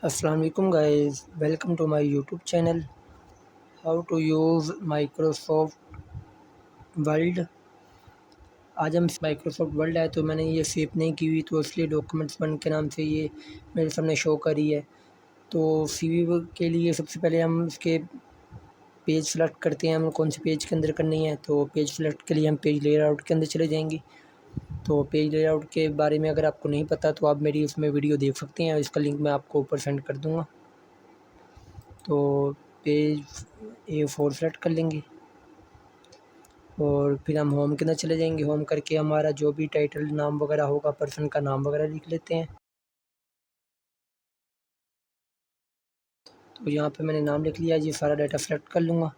Assalamu alaikum guys, welcome to my YouTube channel. How to use Microsoft Word। आज हम Microsoft Word है तो मैंने ये सेव नहीं की हुई, तो इसलिए डॉक्यूमेंट्स वन के नाम से ये मेरे सामने शो कर रही है। तो सीवी के लिए सबसे पहले हम इसके पेज सेलेक्ट करते हैं, हमें कौन से पेज के अंदर करनी है। तो पेज सेलेक्ट के लिए हम पेज लेआउट के अंदर चले जाएंगे। तो पेज लेआउट के बारे में अगर आपको नहीं पता तो आप मेरी उसमें वीडियो देख सकते हैं, इसका लिंक मैं आपको ऊपर सेंड कर दूँगा। तो पेज A4 सेलेक्ट कर लेंगे और फिर हम होम के अंदर चले जाएंगे। होम करके हमारा जो भी टाइटल नाम वगैरह होगा, पर्सन का नाम वगैरह लिख लेते हैं। तो यहाँ पे मैंने नाम लिख लिया, ये सारा डाटा सेलेक्ट कर लूँगा।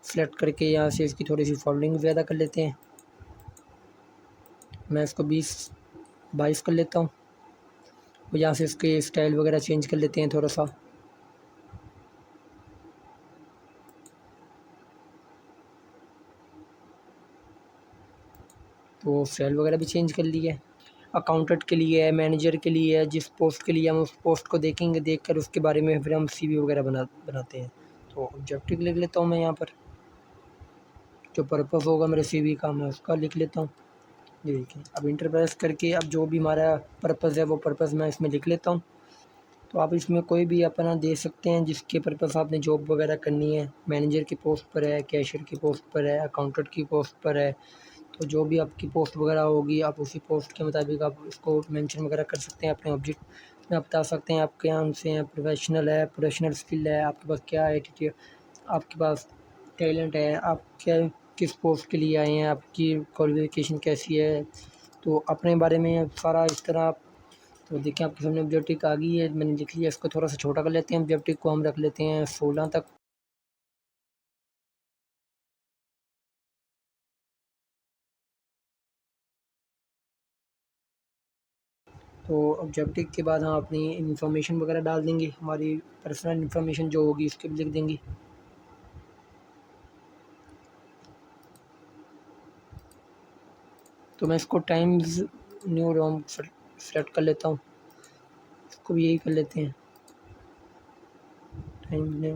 सेलेक्ट करके यहाँ से इसकी थोड़ी सी फॉलोइंग ज़्यादा कर लेते हैं। मैं इसको 20-22 कर लेता हूँ। और यहाँ से इसके स्टाइल वगैरह चेंज कर लेते हैं थोड़ा सा। तो स्टाइल वगैरह भी चेंज कर लिया है। अकाउंटेंट के लिए है, मैनेजर के लिए है, जिस पोस्ट के लिए हम उस पोस्ट को देखेंगे, देखकर उसके बारे में फिर हम सीवी वगैरह बनाते हैं। तो ऑब्जेक्टिव लिख लेता हूँ मैं यहाँ पर, जो पर्पस होगा मेरे सीवी का मैं उसका लिख लेता हूँ। ये देखिए, अब इंटर प्रेस करके अब जो भी हमारा पर्पस है वो पर्पस मैं इसमें लिख लेता हूँ। तो आप इसमें कोई भी अपना दे सकते हैं जिसके पर्पस आपने जॉब वगैरह करनी है। मैनेजर की पोस्ट पर है, कैशियर की पोस्ट पर है, अकाउंटेंट की पोस्ट पर है। तो जो भी आपकी पोस्ट वगैरह होगी आप उसी पोस्ट के मुताबिक आप इसको मेंशन वगैरह कर सकते हैं। अपने ऑब्जेक्ट में आप बता सकते हैं आपके यहाँ से है, प्रोफेशनल है, प्रोफेशनल स्किल है, आपके पास क्या एटीट्यूड, आपके पास टैलेंट है, आप क्या किस पोस्ट के लिए आए हैं, आपकी क्वालिफिकेशन कैसी है। तो अपने बारे में सारा इस तरह आप। तो देखिए आपके सामने ऑब्जेक्टिव आ गई है, मैंने लिख लिया। इसको थोड़ा सा छोटा कर लेते हैं, ऑब्जेक्टिव को हम रख लेते हैं 16 तक। तो ऑब्जेक्टिव के बाद हम अपनी इंफॉर्मेशन वगैरह डाल देंगे, हमारी पर्सनल इंफॉर्मेशन जो होगी उसके भी लिख देंगे। तो मैं इसको टाइम्स न्यू रोम सेलेक्ट कर लेता हूँ, इसको भी यही कर लेते हैं। टाइम्स न्यू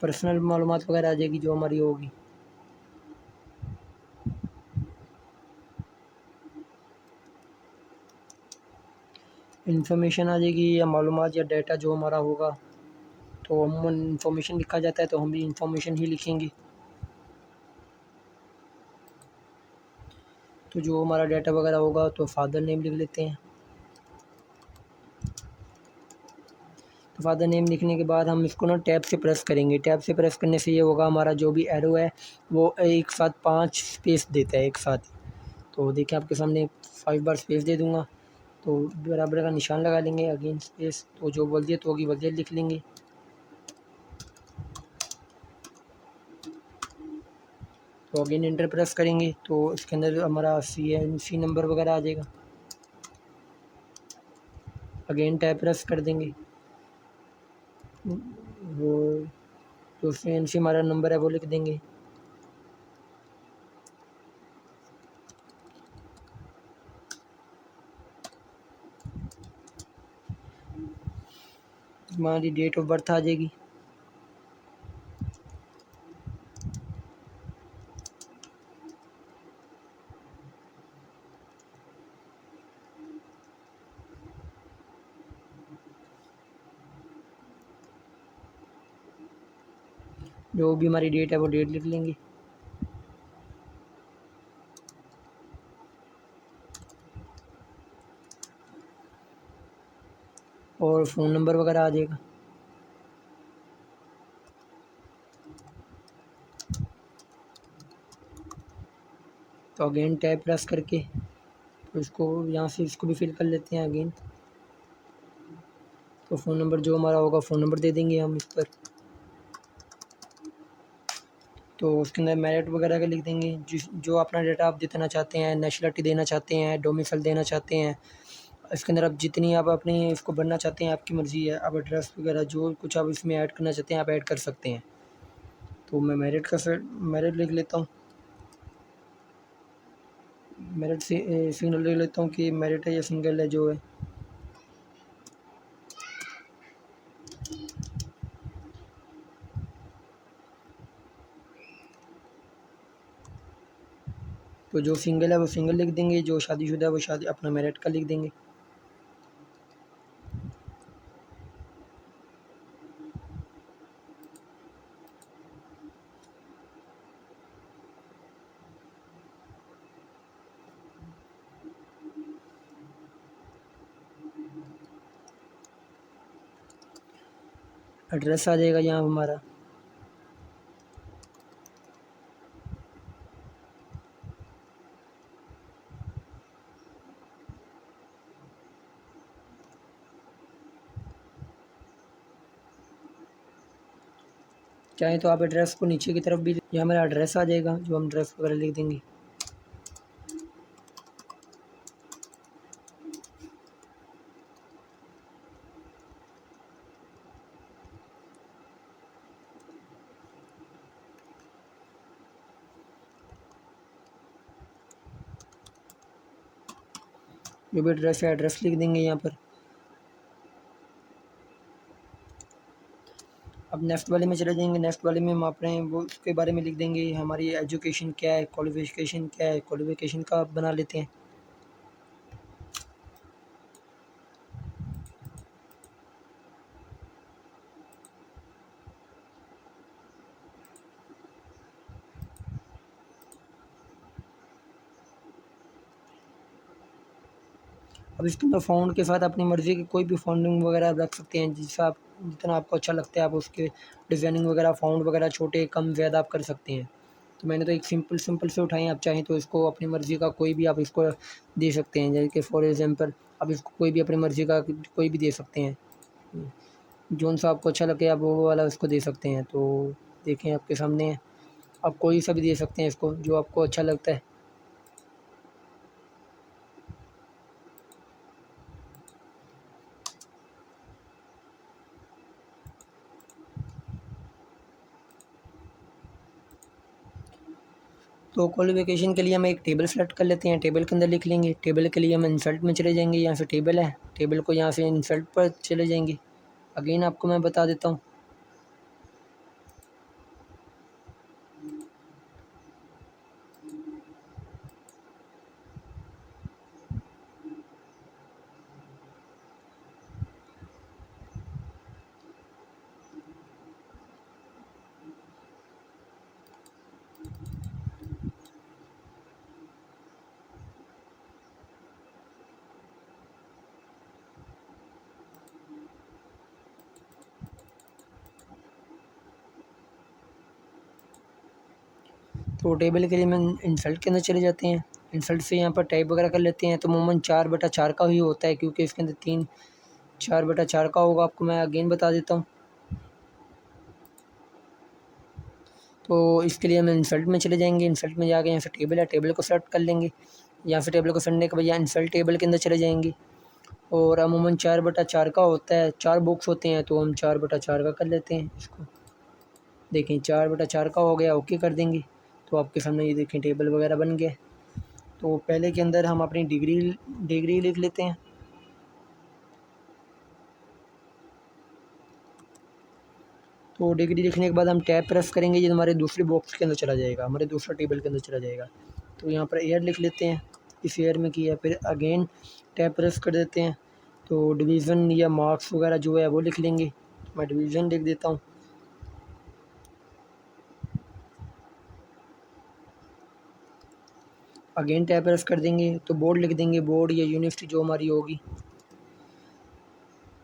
पर्सनल मालूमात वगैरह आ जाएगी जो हमारी होगी। इंफॉर्मेशन आ जाएगी या मालूमात या डाटा जो हमारा होगा। तो हम इंफॉर्मेशन लिखा जाता है तो हम भी इंफॉर्मेशन ही लिखेंगे। तो जो हमारा डाटा वगैरह होगा तो फादर नेम लिख लेते हैं। तो फादर नेम लिखने के बाद हम इसको ना टैब से प्रेस करेंगे। टैब से प्रेस करने से ये होगा, हमारा जो भी एरो है वो एक साथ 5 स्पेस देता है एक साथ। तो देखिए आपके सामने 5 बार स्पेस दे दूँगा। तो बराबर का निशान लगा लेंगे, अगेन स्पेस। तो जो वल्दियत होगी वल्दियत लिख लेंगे। तो अगेन इंटर प्रेस करेंगे तो इसके अंदर हमारा CNC नंबर वगैरह आ जाएगा। अगेन टैब प्रेस कर देंगे, वो जो CNC हमारा नंबर है वो लिख देंगे। हमारी डेट ऑफ बर्थ आ जाएगी। जो भी हमारी डेट है वो डेट लिख लेंगे। और फ़ोन नंबर वगैरह आ जाएगा। तो अगेन टैब प्रेस करके तो इसको यहाँ से इसको भी फिल कर लेते हैं अगेन। तो फ़ोन नंबर जो हमारा होगा फ़ोन नंबर दे देंगे हम इस पर। तो उसके अंदर मेरिट वगैरह का लिख देंगे, जो अपना डाटा आप जितना चाहते हैं, नेशनलिटी देना चाहते हैं, डोमिसाइल देना चाहते हैं। इसके अंदर आप जितनी आप अपनी इसको भरना चाहते हैं आपकी मर्ज़ी है। आप एड्रेस वगैरह जो कुछ आप इसमें ऐड करना चाहते हैं आप ऐड कर सकते हैं। तो मैं मेरिट लिख लेता हूँ। मेरिट से सिंगल लिख लेता हूँ कि मेरिट है या सिंगल है जो है। तो जो सिंगल है वो सिंगल लिख देंगे, जो शादीशुदा है वो शादी अपना मैरिड का लिख देंगे। एड्रेस आ जाएगा यहाँ हमारा। चाहे तो आप एड्रेस को नीचे की तरफ भी, यहाँ हमारा एड्रेस आ जाएगा जो हम एड्रेस वगैरह लिख देंगे। जो भी एड्रेस है एड्रेस लिख देंगे यहाँ पर। अब नेक्स्ट वाले में चले जाएंगे। नेक्स्ट वाले में हम अपने वो उसके बारे में लिख देंगे, हमारी एजुकेशन क्या है, क्वालिफिकेशन क्या है, क्वालिफिकेशन का बना लेते हैं। अब इसके अंदर फ़ॉन्ट के साथ अपनी मर्ज़ी की कोई भी फ़ॉन्टिंग वगैरह रख सकते हैं, जिसका आप जितना आपको अच्छा लगता है आप उसके डिज़ाइनिंग वगैरह फ़ॉन्ट वगैरह छोटे कम ज़्यादा आप कर सकते हैं। तो मैंने तो एक सिंपल से उठाए हैं, आप चाहें तो इसको अपनी मर्ज़ी का कोई भी आप इसको दे सकते हैं। जैसे कि फॉर एग्ज़ाम्पल आप इसको कोई भी अपनी मर्ज़ी का कोई भी दे सकते हैं। जौन-सा आपको अच्छा लगे आप वो वाला उसको दे सकते हैं। तो देखें आपके सामने है, आप कोई सा भी दे सकते हैं इसको जो आपको अच्छा लगता है। तो क्वालिफ़िकेशन के लिए हम एक टेबल सेलेक्ट कर लेते हैं, टेबल के अंदर लिख लेंगे। टेबल के लिए हम इंसर्ट में चले जाएंगे, यहाँ से टेबल है, टेबल को यहाँ से इंसर्ट पर चले जाएंगे। अगेन आपको मैं बता देता हूँ। तो टेबल के लिए मैं इंसल्ट के अंदर चले जाते हैं। इंसल्ट से यहाँ पर टाइप वगैरह कर लेते हैं। तो अमूमन 4/4 का ही होता है, क्योंकि इसके अंदर 4/4 का होगा। आपको मैं अगेन बता देता हूँ। तो इसके लिए हम इंसल्ट में चले जाएंगे। इंसल्ट में जाके यहाँ से टेबल है, टेबल को सेलेक्ट कर लेंगे। यहाँ से टेबल को सेलेक्ट के बाद यहाँ इंसल्ट टेबल के अंदर चले जाएंगे। और अमूमन 4/4 का होता है, 4 बॉक्स होते हैं, तो हम 4/4 का कर लेते हैं इसको। देखें 4/4 का हो गया, ओके कर देंगे। तो आपके सामने ये देखें टेबल वगैरह बन गया। तो पहले के अंदर हम अपनी डिग्री लिख लेते हैं। तो डिग्री लिखने के बाद हम टैब प्रेस करेंगे, ये हमारे दूसरे बॉक्स के अंदर चला जाएगा, हमारे दूसरा टेबल के अंदर चला जाएगा। तो यहाँ पर ईयर लिख लेते हैं, इस ईयर में किया, फिर अगेन टैब प्रेस कर देते हैं। तो डिवीज़न या मार्क्स वगैरह जो है वो लिख लेंगे। मैं डिवीज़न लिख देता हूँ। अगेन टैब प्रेस कर देंगे तो बोर्ड लिख देंगे, बोर्ड या यूनिवर्सिटी जो हमारी होगी।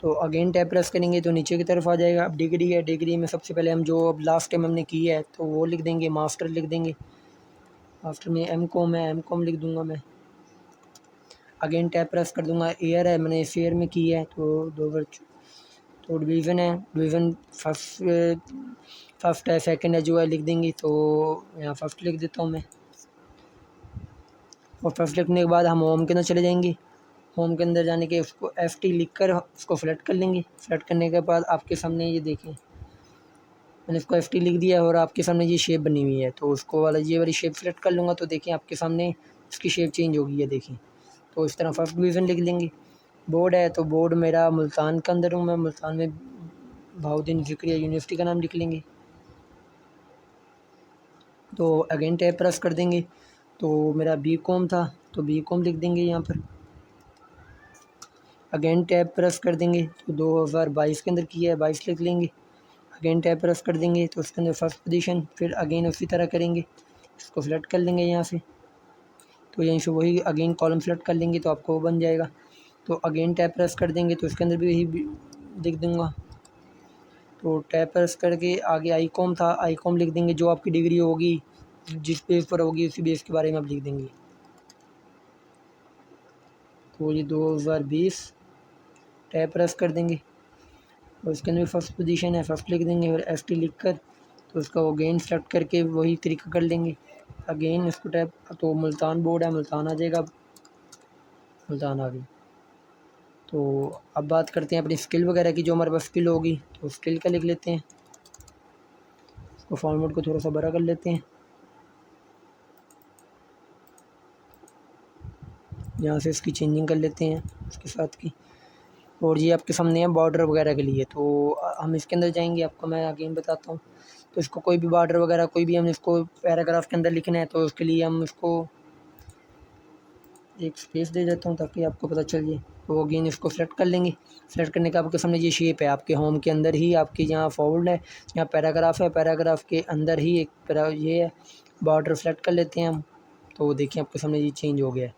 तो अगेन टैब प्रेस करेंगे तो नीचे की तरफ आ जाएगा। अब डिग्री है, डिग्री में सबसे पहले हम जो अब लास्ट टाइम हमने की है तो वो लिख देंगे, मास्टर लिख देंगे। मास्टर में एम.कॉम है, एम.कॉम लिख दूंगा मैं। अगेन टैब प्रेस कर दूंगा। ईयर है, मैंने इस ईयर में की है तो 2 तो डिवीज़न है, डिवीज़न फर्स्ट है, सेकंड है जो है लिख देंगे। तो यहाँ फर्स्ट लिख देता हूँ मैं। और फर्स्ट लिखने के बाद हम होम के अंदर चले जाएंगे। होम के अंदर जाने के उसको FT लिख कर उसको सेलेक्ट कर लेंगे। सेलेक्ट करने के बाद आपके सामने ये देखें, मैंने इसको FT लिख दिया है और आपके सामने ये शेप बनी हुई है। तो उसको वाला ये वाली शेप सेलेक्ट कर लूँगा तो देखिए आपके सामने इसकी शेप चेंज होगी है, देखिए। तो इस तरह फर्स्ट डिवीज़न लिख लेंगे। बोर्ड है तो बोर्ड मेरा मुल्तान के अंदर हूँ मैं, मुल्तान में बहाउद्दीन ज़िक्रिया यूनिवर्सिटी का नाम लिख लेंगे। तो अगेन टैब प्रेस कर देंगे तो मेरा बी कॉम था, तो बी कॉम लिख देंगे यहाँ पर। अगेन टैब प्रेस कर देंगे तो 2022 के अंदर किया है, 22 लिख लेंगे। अगेन टैब प्रेस कर देंगे तो उसके अंदर फर्स्ट पोजीशन, फिर अगेन उसी तरह करेंगे, इसको सिलेक्ट कर लेंगे यहाँ से। तो यहीं से वही अगेन कॉलम सेलेक्ट कर लेंगे तो आपको वो बन जाएगा। तो अगेन टैब प्रेस कर देंगे तो इसके अंदर भी यही लिख दूँगा। तो टैब प्रेस करके आगे आई कॉम था, आई कॉम लिख देंगे। जो आपकी डिग्री होगी, जिस बेस पर होगी, उसी बेस के बारे में आप लिख देंगे। तो ये 2020 टैब प्रेस कर देंगे और इसके अंदर फर्स्ट पोजीशन है, फर्स्ट लिख देंगे। और ST लिख कर तो उसका अगेन सेलेक्ट करके वही तरीका कर लेंगे। अगेन इसको टैब, तो मुल्तान बोर्ड है, मुल्तान आ जाएगा, मुल्तान आ गई। तो अब बात करते हैं अपनी स्किल वगैरह की, जो हमारे पास स्किल होगी तो स्किल का लिख लेते हैं। इसको फॉर्मेट को थोड़ा सा बड़ा कर लेते हैं, यहाँ से इसकी चेंजिंग कर लेते हैं इसके साथ की। और ये आपके सामने है बॉर्डर वगैरह के लिए, तो हम इसके अंदर जाएंगे, आपको मैं अगेन बताता हूँ। तो इसको कोई भी बॉर्डर वगैरह कोई भी हम इसको पैराग्राफ के अंदर लिखना है, तो उसके लिए हम इसको एक स्पेस दे देता हूँ ताकि आपको पता चल जाए। तो अगेन इसको सेलेक्ट कर लेंगे। सेलेक्ट करने का आपके सामने ये शेप है, आपके होम के अंदर ही आपकी यहाँ फोल्ड है, यहाँ पैराग्राफ है, पैराग्राफ के अंदर ही एक ये है बॉर्डर। सेलेक्ट कर लेते हैं हम। तो देखिए आपके सामने ये चेंज हो गया है,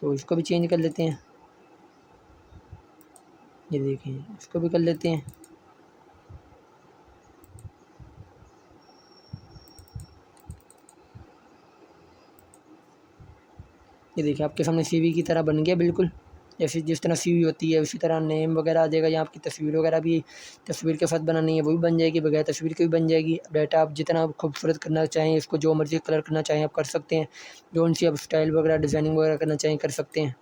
तो इसको भी चेंज कर लेते हैं। ये देखिए इसको भी कर लेते हैं। ये देखिए आपके सामने CV की तरह बन गया बिल्कुल, जैसे जिस तरह CV होती है उसी तरह नेम वगैरह आ जाएगा। यहाँ आपकी तस्वीर वगैरह भी तस्वीर के साथ बनानी है वो भी बन जाएगी, बगैर तस्वीर की भी बन जाएगी। डाटा आप जितना खूबसूरत करना चाहें, इसको जो मर्ज़ी कलर करना चाहें आप कर सकते हैं, जो उनसे आप स्टाइल वगैरह डिज़ाइनिंग वगैरह करना चाहें कर सकते हैं।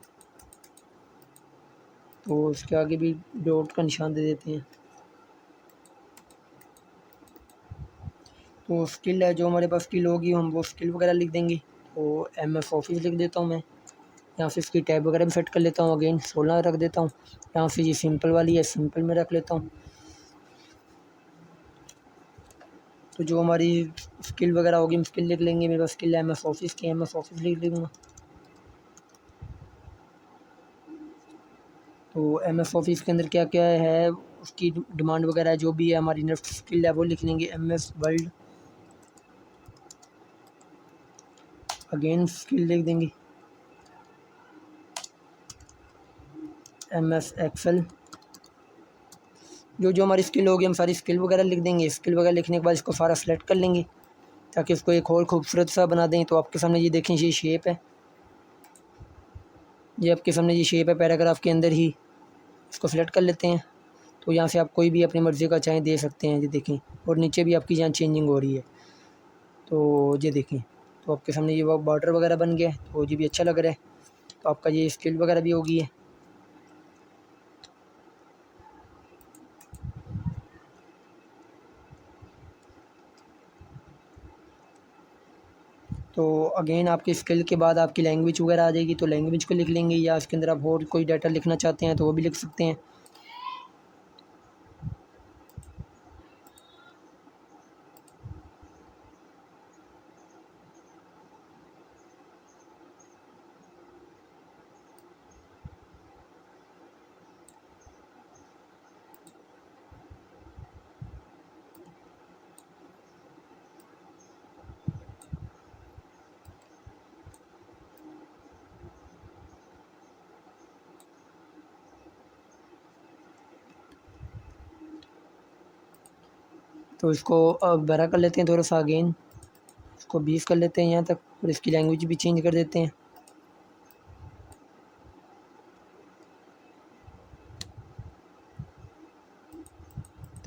तो उसके आगे भी डॉट का निशान दे देते हैं। तो स्किल है, जो हमारे पास स्किल होगी हम वो स्किल वगैरह लिख देंगे। तो MS ऑफिस लिख देता हूँ मैं, यहाँ से इसकी टैब वगैरह भी सेट कर लेता हूँ। अगेन 16 रख देता हूँ। यहाँ से ये सिंपल वाली है, सिंपल में रख लेता हूँ। तो जो हमारी स्किल वगैरह होगी हम स्किल लिख लेंगे। मेरे पास स्किल है MS ऑफिस की, MS ऑफिस लिख लूँगा। तो MS ऑफिस के अंदर क्या क्या है उसकी डिमांड वगैरह जो भी है, हमारी नेक्स्ट स्किल है वो लिख लेंगे MS वर्ल्ड। अगेन स्किल लिख देंगे MS एक्सेल। जो जो हमारी स्किल होगी हम सारी स्किल वगैरह लिख देंगे। स्किल वगैरह लिखने के बाद इसको सारा सेलेक्ट कर लेंगे ताकि इसको एक और खूबसूरत सा बना दें। तो आपके सामने ये देखें, ये शेप है, ये आपके सामने ये शेप है पैराग्राफ के अंदर ही। इसको सेलेक्ट कर लेते हैं। तो यहाँ से आप कोई भी अपनी मर्ज़ी का चाहें दे सकते हैं। ये देखें, और नीचे भी आपकी यहाँ चेंजिंग हो रही है। तो ये देखें, तो आपके सामने ये बॉर्डर वगैरह बन गया है, तो ये भी अच्छा लग रहा है। तो आपका ये स्किल वगैरह भी होगी है। तो अगेन आपकी स्किल के बाद आपकी लैंग्वेज वगैरह आ जाएगी, तो लैंग्वेज को लिख लेंगे, या इसके अंदर आप और कोई डाटा लिखना चाहते हैं तो वो भी लिख सकते हैं। तो इसको बड़ा कर लेते हैं थोड़ा सा। अगेन इसको 20 कर लेते हैं यहाँ तक, और इसकी लैंग्वेज भी चेंज कर देते हैं।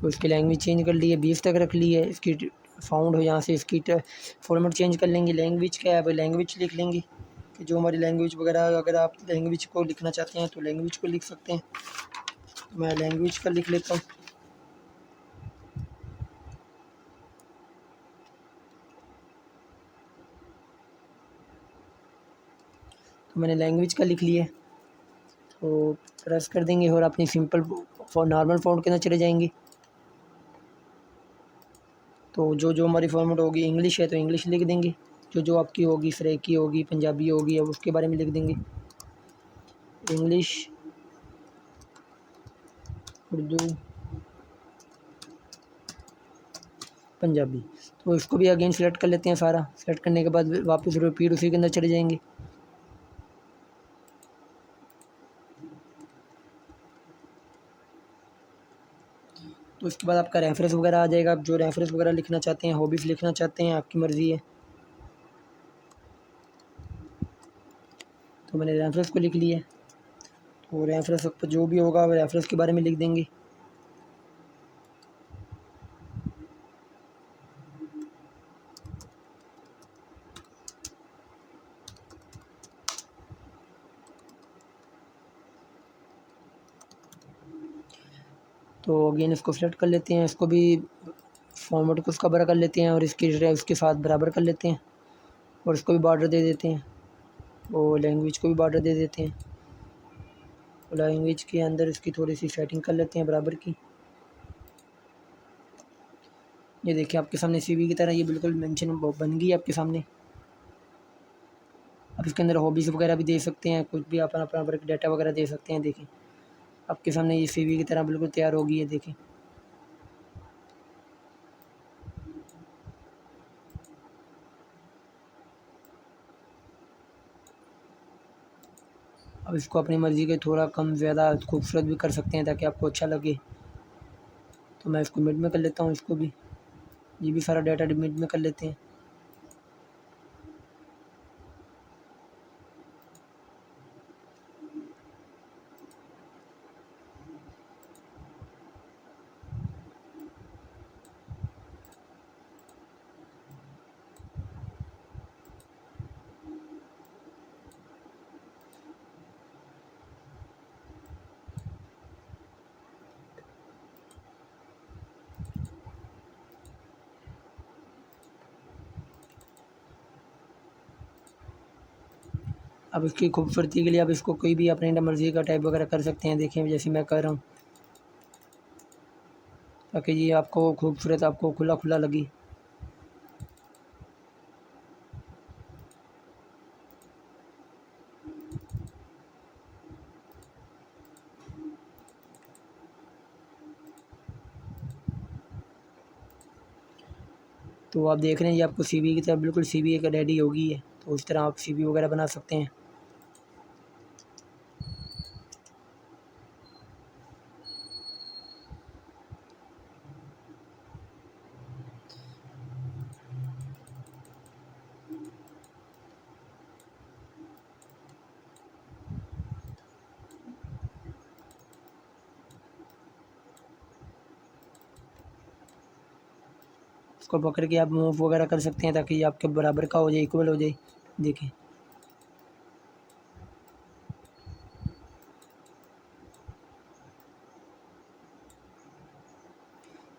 तो इसकी लैंग्वेज चेंज कर ली है, 20 तक रख ली है। इसकी फाउंड हो, यहाँ से इसकी फॉर्मेट चेंज कर लेंगे। लैंग्वेज क्या है भाई, लैंग्वेज लिख लेंगे कि जो हमारी लैंग्वेज वगैरह, अगर आप लैंग्वेज को लिखना चाहते हैं तो लैंग्वेज को लिख सकते हैं। तो मैं लैंग्वेज का लिख लेता हूँ। तो मैंने लैंग्वेज का लिख लिया। तो प्रेस कर देंगे और अपनी सिंपल नॉर्मल फॉन्ट के अंदर चले जाएंगे। तो जो जो हमारी फॉर्मेट होगी इंग्लिश है तो इंग्लिश लिख देंगे। जो जो आपकी होगी, सराइकी होगी, पंजाबी होगी, अब उसके बारे में लिख देंगे। इंग्लिश, उर्दू, पंजाबी। तो इसको भी अगेन सेलेक्ट कर लेते हैं सारा। सेलेक्ट करने के बाद वापस रिपीट उसी के अंदर चले जाएंगे। तो उसके बाद आपका रेफरेंस वगैरह आ जाएगा। आप जो रेफरेंस वगैरह लिखना चाहते हैं, हॉबीज़ लिखना चाहते हैं, आपकी मर्ज़ी है। तो मैंने रेफरेंस को लिख लिया है। तो रेफरेंस जो भी होगा रेफरेंस के बारे में लिख देंगे। तो अगेन इसको सेलेक्ट कर लेते हैं। इसको भी फॉर्मेट को उसका बड़ा कर लेते हैं और इसके साथ बराबर कर लेते हैं और इसको भी बॉर्डर दे देते हैं और लैंग्वेज को भी बॉर्डर दे देते हैं। लैंग्वेज के अंदर इसकी थोड़ी सी सेटिंग कर लेते हैं बराबर की। ये देखिए आपके सामने सीवी की तरह ये बिल्कुल मेंशन बन गई आपके सामने। अब इसके अंदर हॉबीज़ वगैरह भी दे सकते हैं, कुछ भी अपना अपना वर्क डाटा वगैरह दे सकते हैं। देखें आपके सामने ये सीवी की तरह बिल्कुल तैयार होगी है। देखें अब इसको अपनी मर्ज़ी के थोड़ा कम ज़्यादा खूबसूरत भी कर सकते हैं ताकि आपको अच्छा लगे। तो मैं इसको मिड में कर लेता हूँ। इसको भी ये भी सारा डाटा मिड में कर लेते हैं। अब इसकी खूबसूरती के लिए आप इसको कोई भी अपनी मर्ज़ी का टाइप वगैरह कर सकते हैं। देखें जैसे मैं कर रहा हूँ ताकि ये आपको खूबसूरत आपको खुला खुला लगे। तो आप देख रहे हैं ये आपको सीवी की तरह बिल्कुल सीवी एक रेडी होगी है। तो उस तरह आप सीवी वगैरह बना सकते हैं। इसको पकड़ के आप मूव वगैरह कर सकते हैं ताकि ये आपके बराबर का हो जाए, इक्वल हो जाए। देखें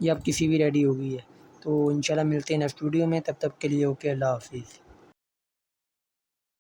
ये आपकी सीवी रेडी हो गई है। तो इंशाल्लाह मिलते हैं नेक्स्ट वीडियो में। तब तक के लिए ओके, अल्लाह हाफिज़।